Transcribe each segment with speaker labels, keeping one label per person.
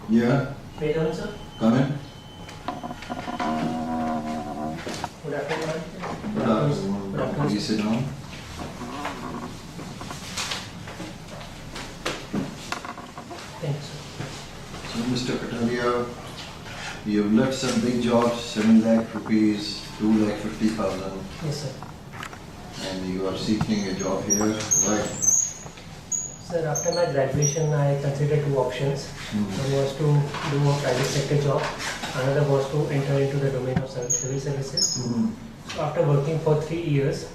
Speaker 1: Yeah,
Speaker 2: May I come in, sir?
Speaker 1: come in.
Speaker 2: Good afternoon.
Speaker 1: Good afternoon. Please sit down.
Speaker 2: Thank you, sir.
Speaker 1: So, Mr. Kataria, you've left some big jobs, 7 lakh rupees, 2 lakh 50,000,
Speaker 2: Yes, sir.
Speaker 1: and you are seeking a job here. Why?
Speaker 2: Sir, after my graduation, I considered two options. One was to do a private sector job. Another was to enter into the domain of civil services. So after working for 3 years,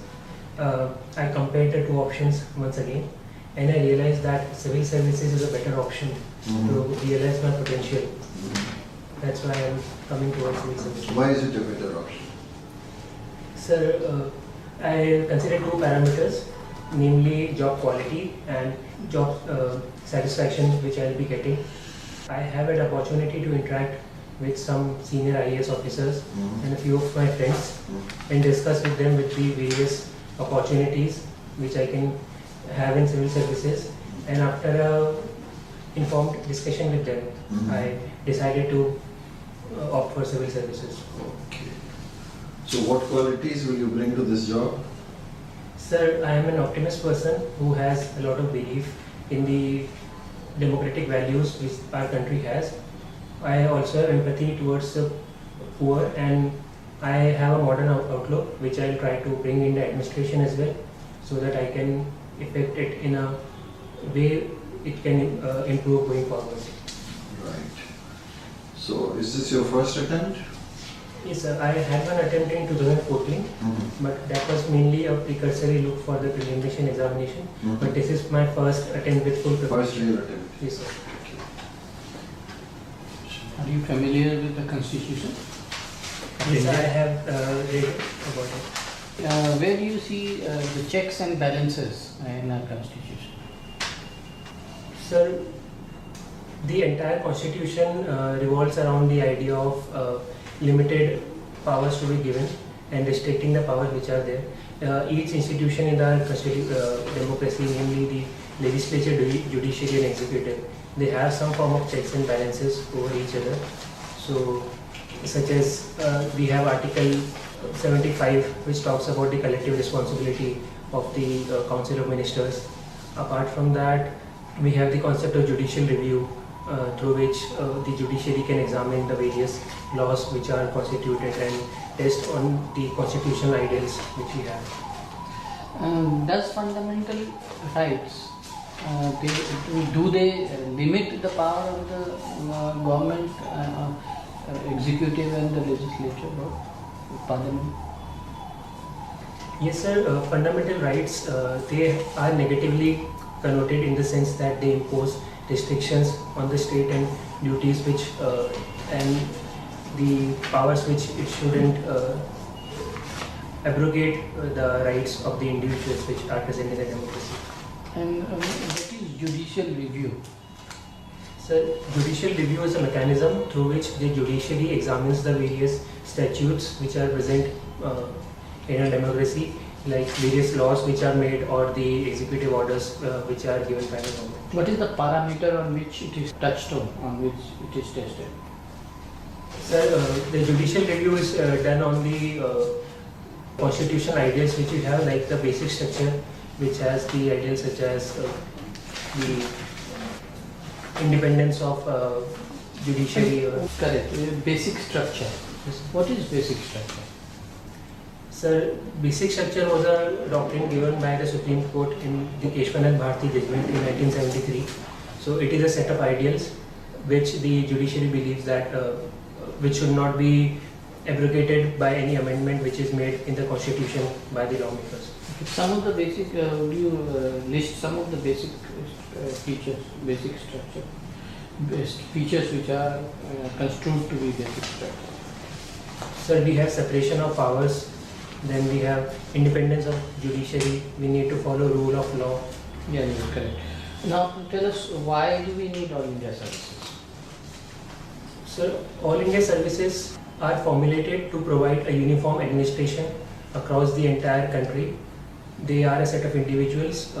Speaker 2: I compared the two options once again, and I realized that civil services is a better option to realize my potential. That's why I'm coming towards civil services.
Speaker 1: Why is it a better option?
Speaker 2: Sir, I consider two parameters, namely job quality and job satisfaction which I'll be getting. I have an opportunity to interact with some senior IAS officers and a few of my friends and discuss with them with the various opportunities which I can have in civil services. And after a informed discussion with them, I decided to opt for civil services.
Speaker 1: Okay. So, what qualities will you bring to this job?
Speaker 2: Sir, I am an optimist person who has a lot of belief in the democratic values which our country has. I also have empathy towards the poor, and I have a modern outlook which I will try to bring in the administration as well, so that I can effect it in a way it can improve going forward.
Speaker 1: Right. So, is this your first attempt?
Speaker 2: Yes, sir. I had one attempt in 2014, but that was mainly a precursory look for the preliminary examination. But this is my first attempt with full preparation.
Speaker 1: First real attempt.
Speaker 2: Yes, sir.
Speaker 3: Are you familiar with the Constitution?
Speaker 2: Yes, I have read about it.
Speaker 3: Where do you see the checks and balances in our Constitution?
Speaker 2: Sir, the entire constitution revolves around the idea of limited powers to be given and restricting the powers which are there. Each institution in our democracy, namely the legislature, judiciary and executive, they have some form of checks and balances over each other. So, such as we have Article 75 which talks about the collective responsibility of the Council of Ministers. Apart from that, we have the concept of judicial review, through which the judiciary can examine the various laws which are constituted and test on the constitutional ideals which we have.
Speaker 3: Does fundamental rights do they limit the power of the government, executive and the legislature or parliament?
Speaker 2: Yes, sir. Fundamental rights, they are negatively connoted in the sense that they impose restrictions on the state and duties which and the powers which it shouldn't abrogate the rights of the individuals which are present in the democracy.
Speaker 3: And what is judicial review?
Speaker 2: So, judicial review is a mechanism through which the judiciary examines the various statutes which are present in a democracy, like various laws which are made or the executive orders which are given by the government.
Speaker 3: What is the parameter on which it is touched on which it is tested?
Speaker 2: Sir, the judicial review is done on the constitutional ideals which we have, like the basic structure, which has the ideals such as the independence of judiciary.
Speaker 3: Correct. Basic structure. What is basic structure?
Speaker 2: Sir, basic structure was a doctrine given by the Supreme Court in the Keshwanath Bharti judgment in 1973. So it is a set of ideals which the judiciary believes that which should not be abrogated by any amendment which is made in the constitution by the lawmakers.
Speaker 3: Some of the basic, would you list some of the basic features, basic structure, best features which are construed to be basic structure?
Speaker 2: Sir, we have separation of powers, then we have independence of judiciary, we need to follow rule of law.
Speaker 3: Yeah, you are correct. Now tell us, why do we need All India services?
Speaker 2: Sir, All India services are formulated to provide a uniform administration across the entire country. They are a set of individuals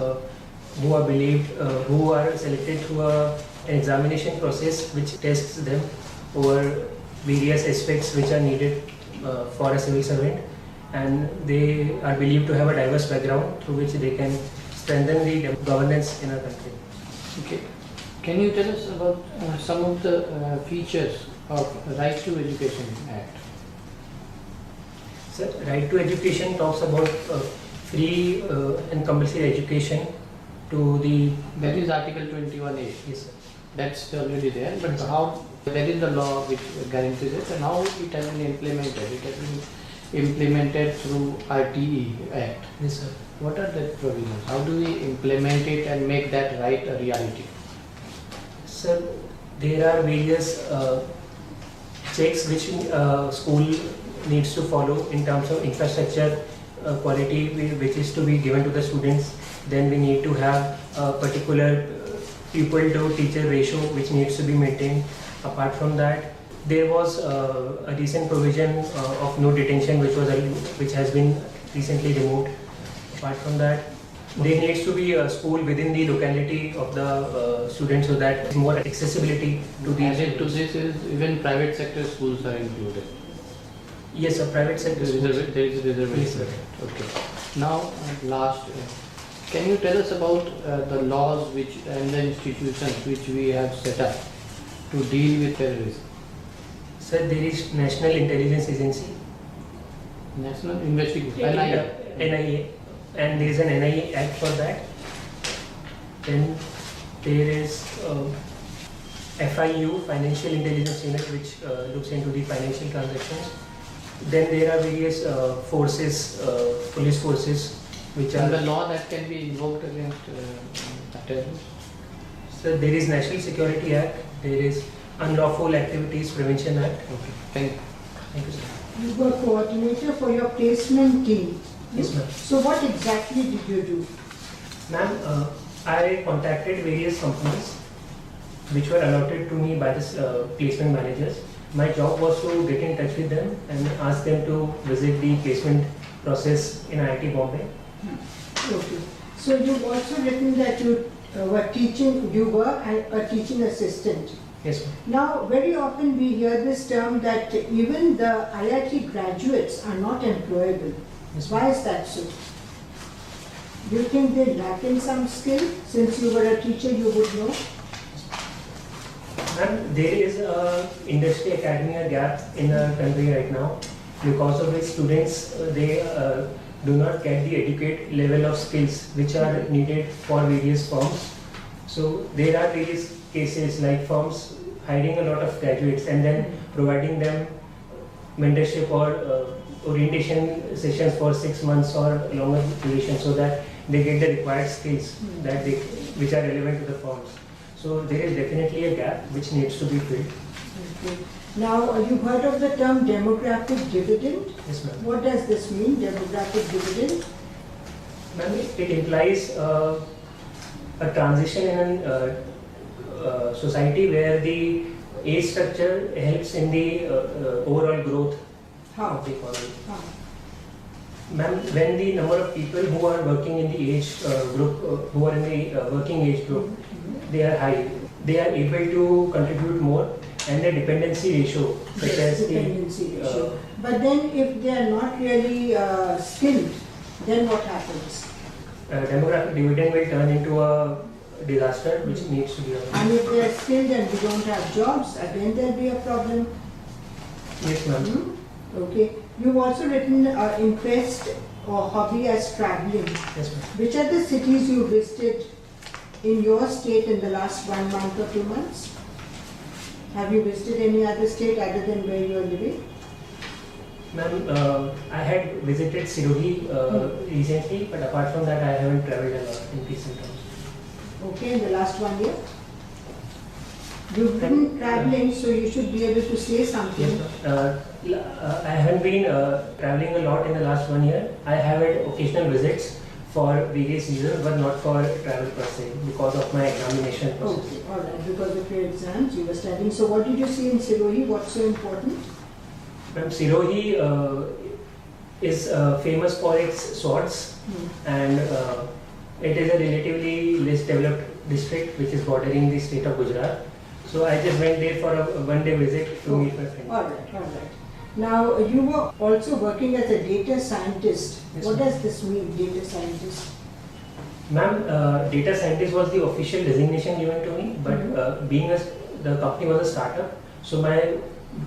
Speaker 2: who are believed, who are selected through a an examination process which tests them over various aspects which are needed for a civil servant, and they are believed to have a diverse background through which they can strengthen the governance in our country.
Speaker 3: Okay. Can you tell us about some of the features of Right to Education Act?
Speaker 2: So, Right to Education talks about free and compulsory education to the.
Speaker 3: That is Article 21A.
Speaker 2: Yes, sir.
Speaker 3: That's already there, but
Speaker 2: Yes.
Speaker 3: how, that is the law which guarantees it, and how it has been implemented? It has been implemented through RTE Act.
Speaker 2: Yes, sir.
Speaker 3: What are the provisions? How do we implement it and make that right a reality?
Speaker 2: Sir, there are various checks which school needs to follow in terms of infrastructure quality which is to be given to the students. Then we need to have a particular pupil to teacher ratio which needs to be maintained. Apart from that, there was a recent provision of no detention which has been recently removed. Apart from that, there needs to be a school within the locality of the students so that more accessibility to the
Speaker 3: Added to this is even private sector schools are included.
Speaker 2: Yes, a private sector schools.
Speaker 3: There is a reservation.
Speaker 2: Yes, sir.
Speaker 3: Okay. Now, last, can you tell us about the laws which and the institutions which we have set up to deal with terrorism?
Speaker 2: Sir, there is National Intelligence Agency,
Speaker 3: National Investigation,
Speaker 2: NIA, and there is an NIA Act for that. Then there is FIU, Financial Intelligence Unit, which looks into the financial transactions. Then there are various forces, police forces, which
Speaker 3: And
Speaker 2: are.
Speaker 3: the law that can be invoked against terrorism?
Speaker 2: So there is National Security Act, there is Unlawful Activities Prevention Act.
Speaker 3: Okay, thank you.
Speaker 2: Thank you, sir.
Speaker 4: You were coordinator for your placement team.
Speaker 2: Yes, ma'am.
Speaker 4: So what exactly did you do?
Speaker 2: Ma'am, I contacted various companies which were allotted to me by the placement managers. My job was to get in touch with them and ask them to visit the placement process in IIT Bombay.
Speaker 4: Okay. So you've also written that you were a teaching assistant.
Speaker 2: Yes, ma'am.
Speaker 4: Now, very often we hear this term that even the IIT graduates are not employable.
Speaker 2: Yes, ma'am.
Speaker 4: Why is that so? Do you think they lack in some skill? Since you were a teacher, you would know.
Speaker 2: Ma'am, there is a industry academia gap in our country right now, because of which students they do not get the adequate level of skills which are needed for various firms. So there are various cases like firms hiring a lot of graduates and then providing them mentorship or orientation sessions for 6 months or longer duration so that they get the required skills that which are relevant to the firms. So there is definitely a gap which needs to be filled.
Speaker 4: Okay. Now, you've heard of the term demographic dividend.
Speaker 2: Yes, ma'am.
Speaker 4: What does this mean, demographic dividend?
Speaker 2: Ma'am, it implies a transition in society where the age structure helps in the overall growth
Speaker 4: How?
Speaker 2: of the economy.
Speaker 4: How?
Speaker 2: Ma'am, when the number of people who are working in the age group, who are in the working age group, they are high, they are able to contribute more, and the dependency ratio, such
Speaker 4: Yes,
Speaker 2: as
Speaker 4: dependency
Speaker 2: the
Speaker 4: ratio. But then if they are not really skilled, then what happens?
Speaker 2: demographic dividend will turn into a disaster which needs to be avoided.
Speaker 4: And if they are skilled and we don't have jobs, again there'll be a problem.
Speaker 2: Yes, ma'am.
Speaker 4: Okay. You've also written interest or hobby as traveling.
Speaker 2: Yes, ma'am.
Speaker 4: Which are the cities you visited in your state in the last 1 month or 2 months? Have you visited any other state other than where you are living?
Speaker 2: Ma'am, I had visited Sirohi recently, but apart from that, I haven't traveled a lot in recent times.
Speaker 4: Okay, in the last 1 year? You've been traveling, so you should be able to say something.
Speaker 2: I haven't been traveling a lot in the last 1 year. I have had occasional visits for various reasons, but not for travel per se, because of my examination process.
Speaker 4: Okay, all right, because of your exams, you were studying. So what did you see in Sirohi? What's so important?
Speaker 2: Ma'am, Sirohi is famous for its swords, and it is a relatively less developed district which is bordering the state of Gujarat. So I just went there for a one-day visit to meet my friend.
Speaker 4: All right, all right. Now, you were also working as a data scientist.
Speaker 2: Yes,
Speaker 4: What
Speaker 2: ma'am.
Speaker 4: does this mean, data scientist?
Speaker 2: Ma'am, data scientist was the official designation given to me, but
Speaker 4: Mhm.
Speaker 2: the company was a startup, so my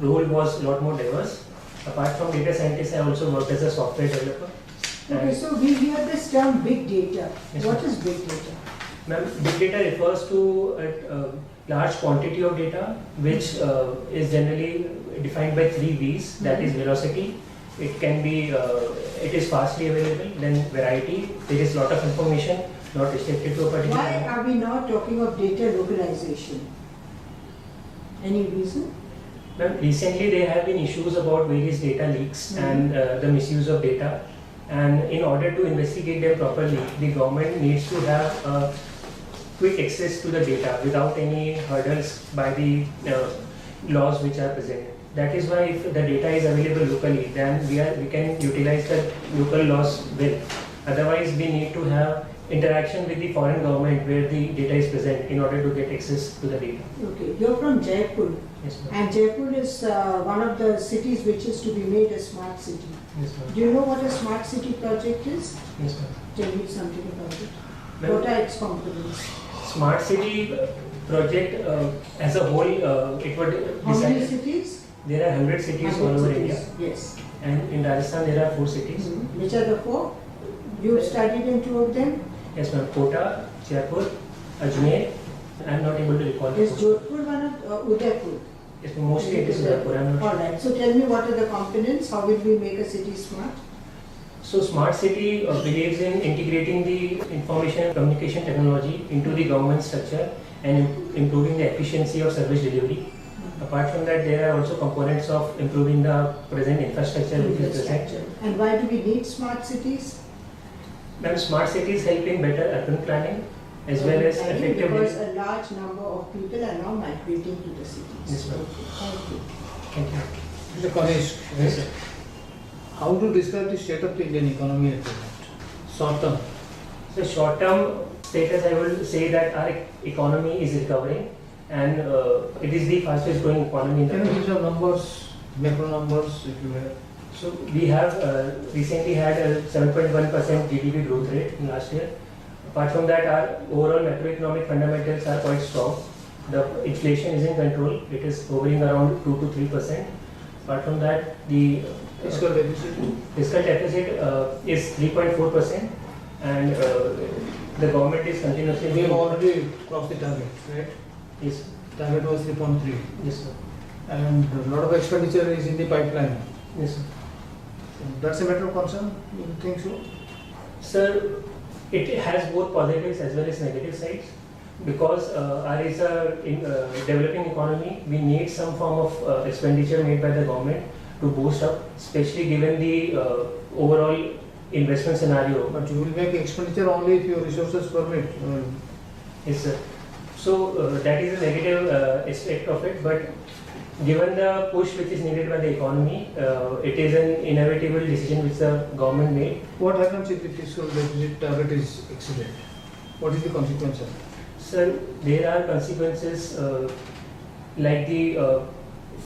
Speaker 2: role was a lot more diverse. Apart from data scientist, I also worked as a software developer.
Speaker 4: Okay,
Speaker 2: And,
Speaker 4: so we hear this term big data.
Speaker 2: Yes,
Speaker 4: What
Speaker 2: ma'am.
Speaker 4: is big data?
Speaker 2: ma'am, big data refers to a large quantity of data, which is generally defined by 3 V's. That is velocity. It can be, it is fastly available. Then variety. There is lot of information, not restricted to a particular.
Speaker 4: Why are we now talking of data localization? Any reason?
Speaker 2: Ma'am, recently there have been issues about various data leaks
Speaker 4: Mhm.
Speaker 2: and the misuse of data. And in order to investigate them properly, the government needs to have quick access to the data without any hurdles by the laws which are present. That is why if the data is available locally, then we can utilize the local laws well. Otherwise, we need to have interaction with the foreign government where the data is present in order to get access to the data.
Speaker 4: Okay, you're from Jaipur,
Speaker 2: Yes, ma'am.
Speaker 4: and Jaipur is one of the cities which is to be made a smart city.
Speaker 2: Yes, ma'am.
Speaker 4: Do you know what a smart city project is?
Speaker 2: Yes, ma'am.
Speaker 4: Tell me something about it.
Speaker 2: Ma'am,
Speaker 4: What are its components?
Speaker 2: Smart city project as a whole, it would
Speaker 4: How many
Speaker 2: decide.
Speaker 4: cities?
Speaker 2: There are 100 cities all
Speaker 4: 100
Speaker 2: over
Speaker 4: cities.
Speaker 2: India,
Speaker 4: Yes.
Speaker 2: and in Rajasthan there are 4 cities.
Speaker 4: Which are the 4? You've studied in 2 of them?
Speaker 2: Yes, ma'am. Kota, Jaipur, Ajmer. I am not able to recall. the
Speaker 4: Is
Speaker 2: fourth.
Speaker 4: Jodhpur one of Udaipur?
Speaker 2: Yes, ma'am. Mostly it is Jaipur. I am not
Speaker 4: All
Speaker 2: sure.
Speaker 4: right, so tell me what are the components? How will we make a city smart?
Speaker 2: So smart city believes in integrating the information and communication technology into the government structure and improving the efficiency of service delivery. Apart from that, there are also components of improving the present infrastructure which is present.
Speaker 4: Infrastructure. And why do we need smart cities?
Speaker 2: Ma'am, smart cities help in better urban planning as well as
Speaker 4: Planning,
Speaker 2: effective.
Speaker 4: because a large number of people are now migrating to the cities.
Speaker 2: Yes, ma'am.
Speaker 4: Okay, thank you.
Speaker 2: Thank you.
Speaker 3: Mr. Kanesh,
Speaker 2: Yes, sir.
Speaker 3: how to describe the state of the Indian economy at present? Short term.
Speaker 2: So short-term status, I will say that our economy is recovering, and it is the fastest growing economy in the
Speaker 3: Can you
Speaker 2: world.
Speaker 3: give some numbers, macro numbers if you have?
Speaker 2: So we have recently had a 7.1% GDP growth rate in last year. Apart from that, our overall macroeconomic fundamentals are quite strong. The inflation is in control. It is hovering around 2 to 3%. Apart from that, the
Speaker 3: Fiscal deficit?
Speaker 2: fiscal deficit is 3.4%, and the government is continuously.
Speaker 3: We have already crossed the target, right?
Speaker 2: Yes,
Speaker 3: Target was 3.3.
Speaker 2: yes, sir.
Speaker 3: And a lot of expenditure is in the pipeline.
Speaker 2: Yes, sir.
Speaker 3: That's a matter of concern, you think so?
Speaker 2: Sir, it has both positives as well as negative sides. Because our is a developing economy, we need some form of expenditure made by the government to boost up, especially given the overall investment scenario.
Speaker 3: But you will make expenditure only if your resources permit.
Speaker 2: Yes, sir. So that is a negative aspect of it, but given the push which is needed by the economy, it is an inevitable decision which the government made.
Speaker 3: What happens if the fiscal deficit target is exceeded? What is the consequence of it?
Speaker 2: Sir, there are consequences like the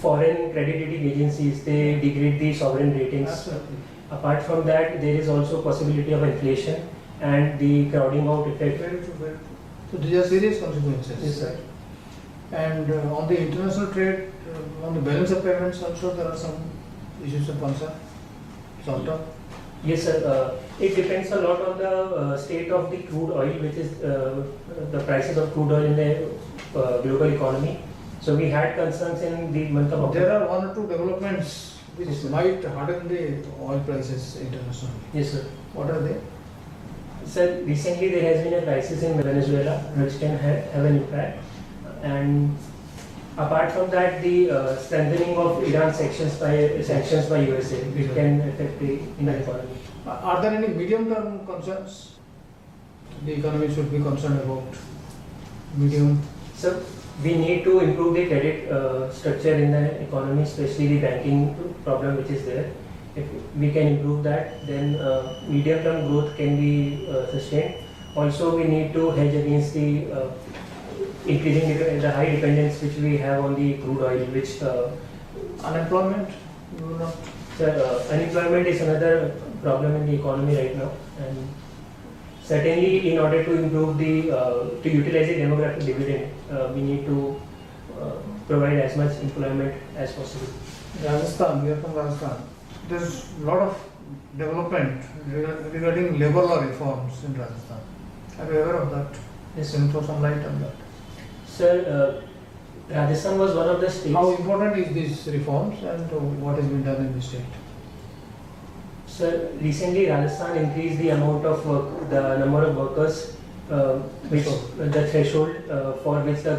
Speaker 2: foreign credit rating agencies, they degrade the sovereign ratings.
Speaker 3: Absolutely.
Speaker 2: Apart from that, there is also possibility of inflation and the crowding out effect.
Speaker 3: Very true, very true. So these are serious consequences.
Speaker 2: Yes, sir.
Speaker 3: And on the international trade, on the balance of payments also there are some issues of concern. Short term.
Speaker 2: Yes, sir. It depends a lot on the state of the crude oil, which is the prices of crude oil in the global economy. So we had concerns in the month of
Speaker 3: There
Speaker 2: October.
Speaker 3: are one or two developments which
Speaker 2: Yes, sir.
Speaker 3: might harden the oil prices internationally.
Speaker 2: Yes, sir.
Speaker 3: What are they?
Speaker 2: Sir, recently there has been a crisis in Venezuela, which can have an impact. And apart from that, the strengthening of Iran sanctions by USA, it can affect the Indian economy.
Speaker 3: Are there any medium term concerns the economy should be concerned about? Medium.
Speaker 2: So we need to improve the credit structure in the economy, especially the banking problem which is there. If we can improve that, then medium-term growth can be sustained. Also, we need to hedge against the increasing the high dependence which we have on the crude oil, which
Speaker 3: Unemployment, you will not.
Speaker 2: unemployment is another problem in the economy right now, and certainly in order to improve the to utilize the demographic dividend, we need to provide as much employment as possible.
Speaker 5: Rajasthan, we are from Rajasthan. There's a lot of development regarding labor law reforms in Rajasthan. Are you aware of that?
Speaker 2: Yes,
Speaker 5: Can you throw some light on that?
Speaker 2: sir. Rajasthan was one of the states.
Speaker 5: How important is these reforms and what has been done in the state?
Speaker 2: Sir, recently Rajasthan increased the amount of work, the number of workers, which the threshold for which the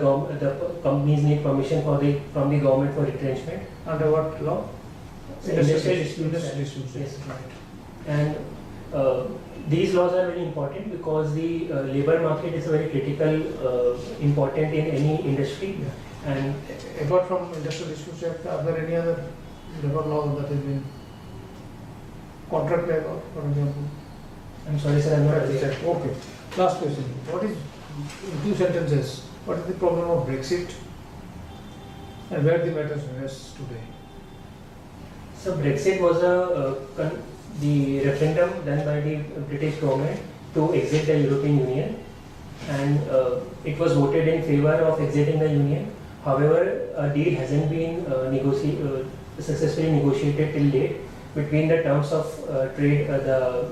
Speaker 2: companies need permission from the government for retrenchment.
Speaker 5: Under what law?
Speaker 2: Industrial disputes.
Speaker 5: Industrial disputes.
Speaker 2: Yes.
Speaker 5: Right.
Speaker 2: And these laws are very important because the labor market is very critical, important in any industry.
Speaker 5: Yeah.
Speaker 2: And
Speaker 5: Apart from Industrial Disputes Act, are there any other labor laws that have been contract labor, for example?
Speaker 2: I'm sorry, sir, I'm not
Speaker 5: Okay.
Speaker 2: aware.
Speaker 5: Last question. What is, in 2 sentences, what is the problem of Brexit and where the matters rest today?
Speaker 2: So Brexit was the referendum done by the British government to exit the European Union, and it was voted in favor of exiting the Union. However, a deal hasn't been successfully negotiated till date between the terms of trade, the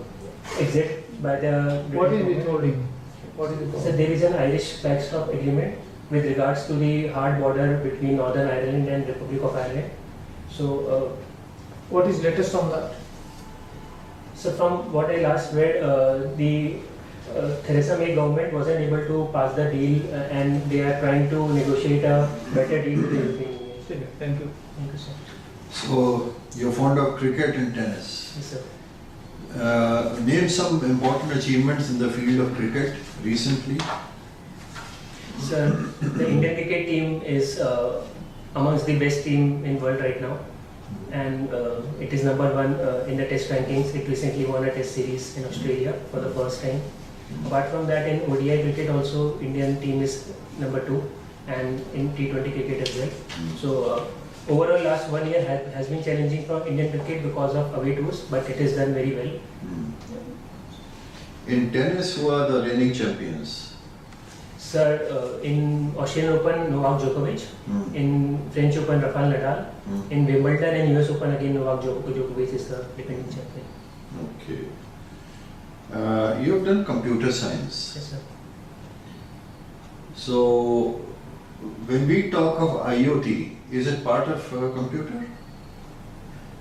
Speaker 2: exit by the British
Speaker 5: What is
Speaker 2: government.
Speaker 5: withholding? What is
Speaker 2: So
Speaker 5: it?
Speaker 2: there is an Irish backstop agreement with regards to the hard border between Northern Ireland and Republic of Ireland. So,
Speaker 5: What is latest on that?
Speaker 2: so from what I last read, the Theresa May government wasn't able to pass the deal, and they are trying to negotiate a better deal with the European Union.
Speaker 5: Thank you.
Speaker 2: Thank you, sir.
Speaker 1: So you're fond of cricket and tennis.
Speaker 2: Yes, sir.
Speaker 1: Name some important achievements in the field of cricket recently.
Speaker 2: Sir, the Indian cricket team is amongst the best team in world right now, and it is number one in the test rankings. It recently won a test series in Australia for the first time. Apart from that, in ODI cricket also, Indian team is number 2, and in T20 cricket as well. So overall, last 1 year has been challenging for Indian cricket because of away tours, but it is done very well.
Speaker 1: In tennis, who are the reigning champions?
Speaker 2: Sir, in Australian Open, Novak Djokovic. In French Open, Rafael Nadal. In Wimbledon and US Open, again Novak Djokovic is the defending champion.
Speaker 1: Okay. You have done computer science.
Speaker 2: Yes, sir.
Speaker 1: So, when we talk of IoT, is it part of computer?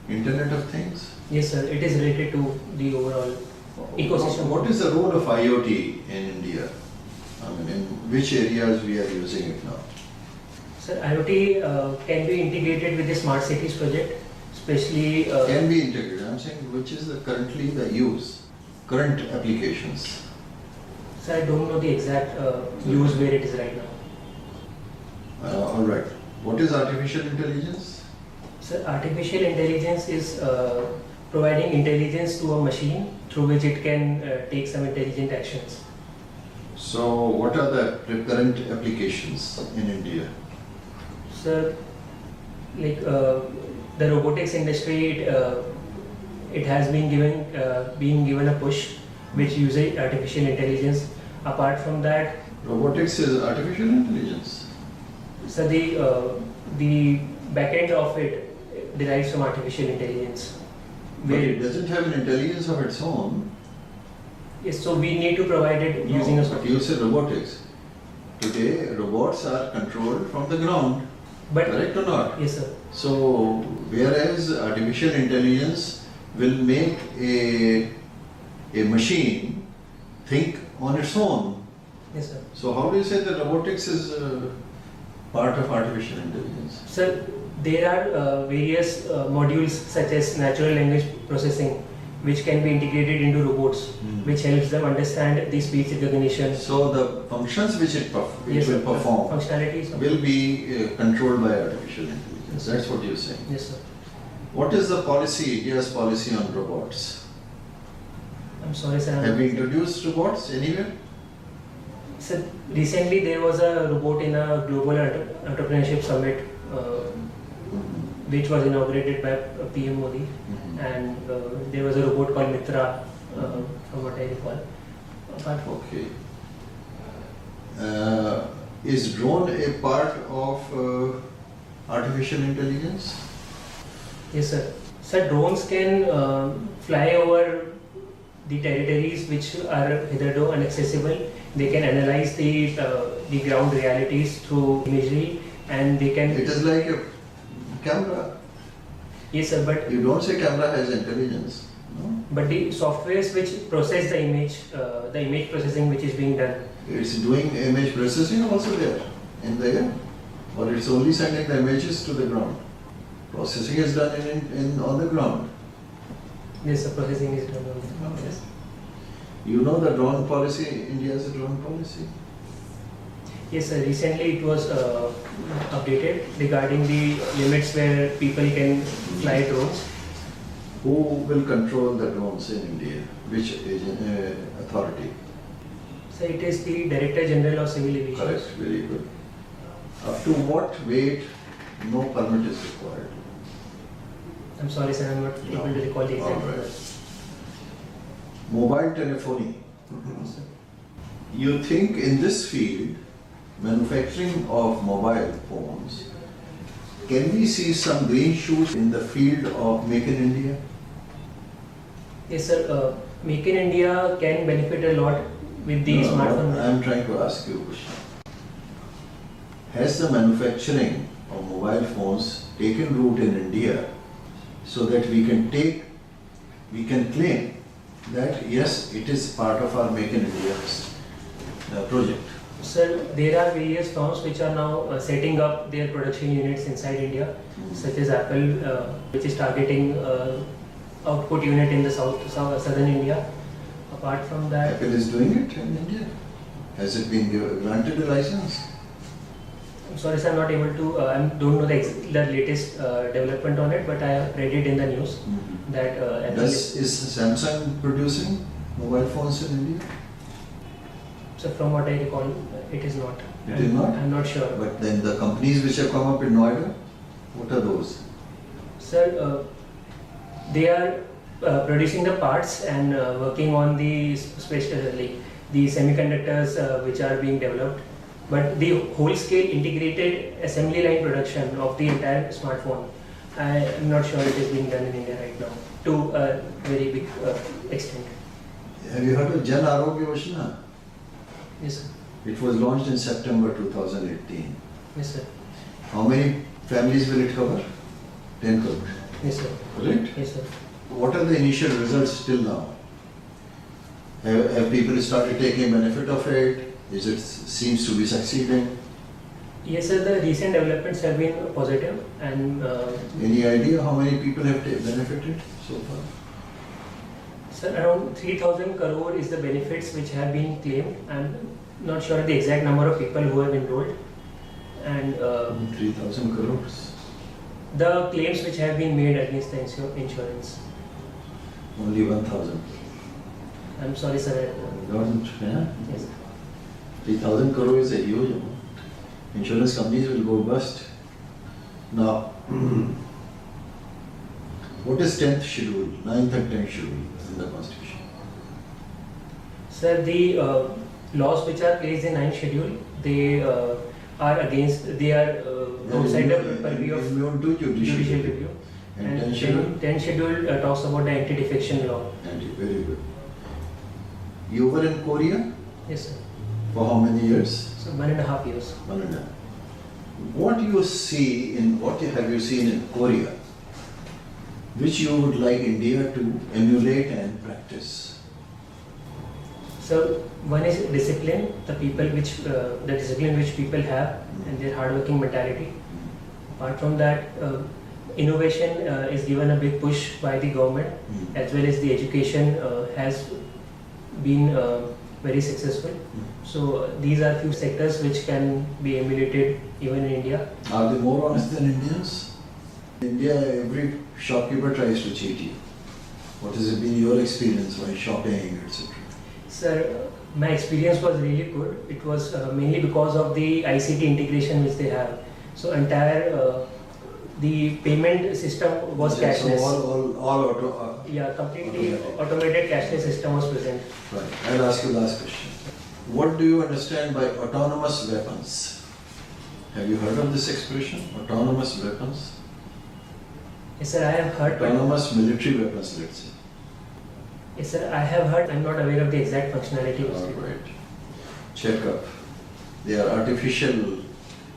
Speaker 1: Internet of Things?
Speaker 2: Yes, sir. It is related to the overall ecosystem.
Speaker 1: What is the role of IoT in India? I mean, in which areas we are using it now?
Speaker 2: Sir, IoT can be integrated with the Smart Cities project, especially.
Speaker 1: Can be integrated. I'm saying which is currently the use, current applications.
Speaker 2: Sir, I don't know the exact use where it is right now.
Speaker 1: All right. What is artificial intelligence?
Speaker 2: Sir, artificial intelligence is providing intelligence to a machine through which it can take some intelligent actions.
Speaker 1: So, what are the current applications in India?
Speaker 2: Sir, like the robotics industry, it has been given a push which uses artificial intelligence. Apart from that,
Speaker 1: Robotics is artificial intelligence.
Speaker 2: so the back end of it derives from artificial intelligence.
Speaker 1: But it doesn't have an intelligence of its own.
Speaker 2: Yes, so we need to provide it using a
Speaker 1: But
Speaker 2: software.
Speaker 1: you say robotics. Today, robots are controlled from the ground,
Speaker 2: But
Speaker 1: correct or not?
Speaker 2: yes, sir.
Speaker 1: So, whereas artificial intelligence will make a machine think on its own.
Speaker 2: Yes, sir.
Speaker 1: So, how do you say that robotics is part of artificial intelligence?
Speaker 2: Sir, there are various modules such as natural language processing which can be integrated into robots, which helps them understand the speech recognition.
Speaker 1: So, the functions which it will
Speaker 2: sir.
Speaker 1: perform
Speaker 2: Functionalities.
Speaker 1: will be controlled by artificial intelligence. That's what you're saying.
Speaker 2: Yes, sir.
Speaker 1: What is the policy, India's policy on robots?
Speaker 2: I'm sorry, sir.
Speaker 1: Have we introduced robots anywhere?
Speaker 2: So recently there was a robot in a global entrepreneurship summit, which was inaugurated by PM Modi, and there was a robot called Mitra, from what I recall. Apart from
Speaker 1: Okay. Is drone a part of artificial intelligence?
Speaker 2: yes, sir. Sir, drones can fly over the territories which are hitherto inaccessible. They can analyze the ground realities through imagery, and they can.
Speaker 1: It is like a camera.
Speaker 2: Yes, sir. But
Speaker 1: You don't say camera has intelligence. No?
Speaker 2: but the softwares which process the image processing which is being done.
Speaker 1: It's doing image processing also there in the air, or it's only sending the images to the ground. Processing is done on the ground.
Speaker 2: Yes, the processing is done on the yes.
Speaker 1: You know the drone policy. India has a drone policy.
Speaker 2: Yes, sir. Recently it was updated regarding the limits where people can fly drones.
Speaker 1: Who will control the drones in India? Which authority?
Speaker 2: So it is the Director General of Civil Aviation.
Speaker 1: Correct. Very good. Up to what weight no permit is required?
Speaker 2: I'm sorry, sir. I'm not able to recall the exact
Speaker 1: All right.
Speaker 2: number.
Speaker 1: Mobile telephony. You think in this field, manufacturing of mobile phones, can we see some green shoots in the field of Make in India?
Speaker 2: Yes, sir. Make in India can benefit a lot with the
Speaker 1: No,
Speaker 2: smartphone.
Speaker 1: I'm trying to ask you a question. Has the manufacturing of mobile phones taken root in India so that we can claim that yes, it is part of our Make in India project?
Speaker 2: Sir, there are various firms which are now setting up their production units inside India, such as Apple, which is targeting output unit in the southern India. Apart from that,
Speaker 1: Apple is doing it in India. Has it been granted a license?
Speaker 2: I'm sorry, sir, I'm not able to. I don't know the latest development on it, but I have read it in the news that Apple.
Speaker 1: Is Samsung producing mobile phones in India?
Speaker 2: So from what I recall, it is not.
Speaker 1: It is not?
Speaker 2: I'm not sure.
Speaker 1: But then the companies which have come up in Noida, what are those?
Speaker 2: Sir, they are producing the parts and working on the the semiconductors which are being developed. But the whole scale integrated assembly line production of the entire smartphone, I am not sure it is being done in India right now to a very big extent.
Speaker 1: Have you heard of Jan Arogya Yojana?
Speaker 2: Yes, sir.
Speaker 1: It was launched in September 2018.
Speaker 2: Yes, sir.
Speaker 1: How many families will it cover? 10 crore.
Speaker 2: Yes, sir.
Speaker 1: Correct?
Speaker 2: Yes, sir.
Speaker 1: What are the initial results till now? Have people started taking benefit of it? Seems to be succeeding?
Speaker 2: Yes, sir. The recent developments have been positive, and
Speaker 1: Any idea how many people have benefited so far?
Speaker 2: sir, around 3,000 crore is the benefits which have been claimed. I'm not sure the exact number of people who have enrolled, and
Speaker 1: 3,000 crores.
Speaker 2: the claims which have been made against the insurance.
Speaker 1: Only 1,000.
Speaker 2: I'm sorry, sir.
Speaker 1: Government, yeah?
Speaker 2: Yes.
Speaker 1: 3,000 crore is a huge amount. Insurance companies will go bust. Now, what is 10th schedule, 9th and 10th schedule in the Constitution?
Speaker 2: Sir, the laws which are placed in 9th schedule, they are outside the purview of
Speaker 1: Immune to
Speaker 2: judicial
Speaker 1: judicial
Speaker 2: review.
Speaker 1: And 10th schedule?
Speaker 2: 10th schedule talks about the anti-defection law.
Speaker 1: Very good. You were in Korea
Speaker 2: Yes, sir.
Speaker 1: for how many years?
Speaker 2: So 1.5 years.
Speaker 1: 1.5. What have you seen in Korea which you would like India to emulate and practice?
Speaker 2: So one is discipline, the discipline which people have and their hardworking mentality. Apart from that, innovation is given a big push by the government, as well as the education has been very successful. So these are few sectors which can be emulated even in India.
Speaker 1: Are they more honest than Indians? In India, every shopkeeper tries to cheat you. What has been your experience while shopping, etc.?
Speaker 2: Sir, my experience was really good. It was mainly because of the ICT integration which they have. So entire the payment system was
Speaker 1: Okay,
Speaker 2: cashless.
Speaker 1: So all auto.
Speaker 2: Yeah, completely
Speaker 1: Automatic.
Speaker 2: automated cashless system was present.
Speaker 1: Right. I'll ask you last question. What do you understand by autonomous weapons? Have you heard of this expression? Autonomous weapons?
Speaker 2: Yes, sir, I have heard. but-
Speaker 1: Autonomous military weapons, let's say.
Speaker 2: Yes, sir, I have heard. I'm not aware of the exact functionality.
Speaker 1: All right. Check up. They are artificial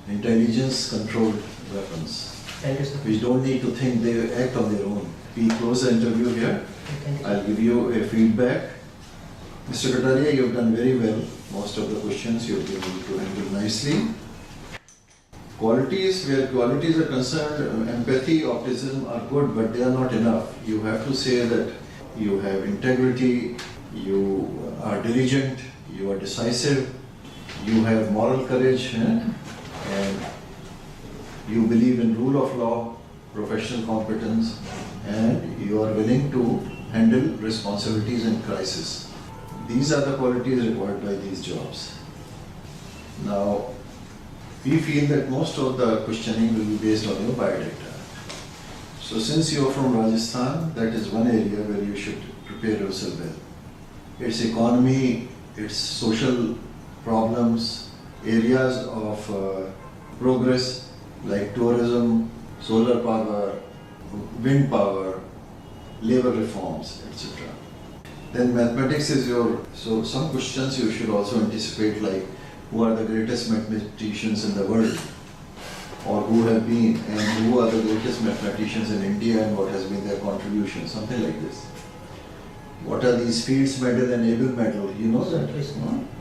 Speaker 1: intelligence controlled weapons,
Speaker 2: Thank you, sir.
Speaker 1: which don't need to think, they act on their own. We close the interview here.
Speaker 2: Thank you.
Speaker 1: I'll give you a feedback. Mr. Kataria, you've done very well. Most of the questions you've been able to handle nicely. Qualities, where qualities are concerned, empathy, optimism are good, but they are not enough. You have to say that you have integrity, you are diligent, you are decisive, you have moral courage, and you believe in rule of law, professional competence, and you are willing to handle responsibilities in crisis. These are the qualities required by these jobs. Now, we feel that most of the questioning will be based on your biodata. So since you are from Rajasthan, that is one area where you should prepare yourself well. Its economy, its social problems, areas of progress like tourism, solar power, wind power, labor reforms, etc. Then mathematics is so some questions you should also anticipate, like who are the greatest mathematicians in the world, or who have been, and who are the greatest mathematicians in India and what has been their contribution, something like this. What are these Fields Medal and Abel Medal, you know that?
Speaker 2: Yes.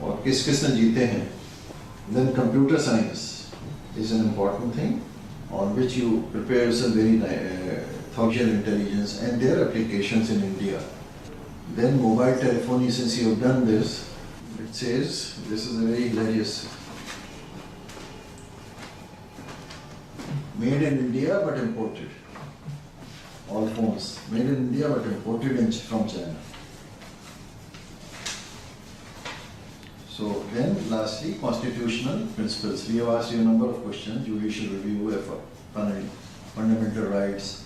Speaker 1: और किसने जीते हैं? Then computer science is an important thing on which you prepare yourself very artificial intelligence and their applications in India. Then mobile telephony, since you have done this, it says, this is a very hilarious. Made in India but imported. All phones made in India but imported from China. So then lastly, constitutional principles. We have asked you a number of questions, judicial review, fundamental rights,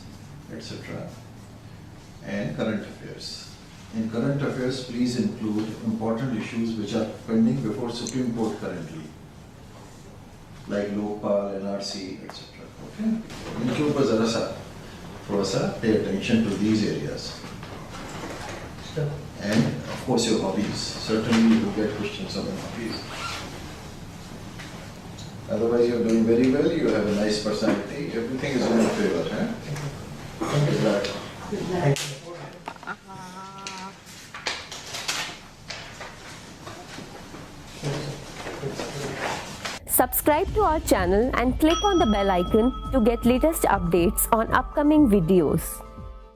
Speaker 1: etc. And current affairs. In current affairs, please include important issues which are pending before Supreme Court currently, like Lokpal, NRC, etc. Okay? इनके ऊपर जरा सा थोड़ा सा pay attention to these areas.
Speaker 2: Sure.
Speaker 1: And of course your hobbies. Certainly you will get questions on your hobbies. Otherwise you are doing very well, you have a nice personality, everything is in your favor. Huh?
Speaker 2: Thank you.
Speaker 1: Good luck.
Speaker 4: Good luck.
Speaker 2: Thank you.
Speaker 6: Subscribe to our channel and click on the bell icon to get latest updates on upcoming videos.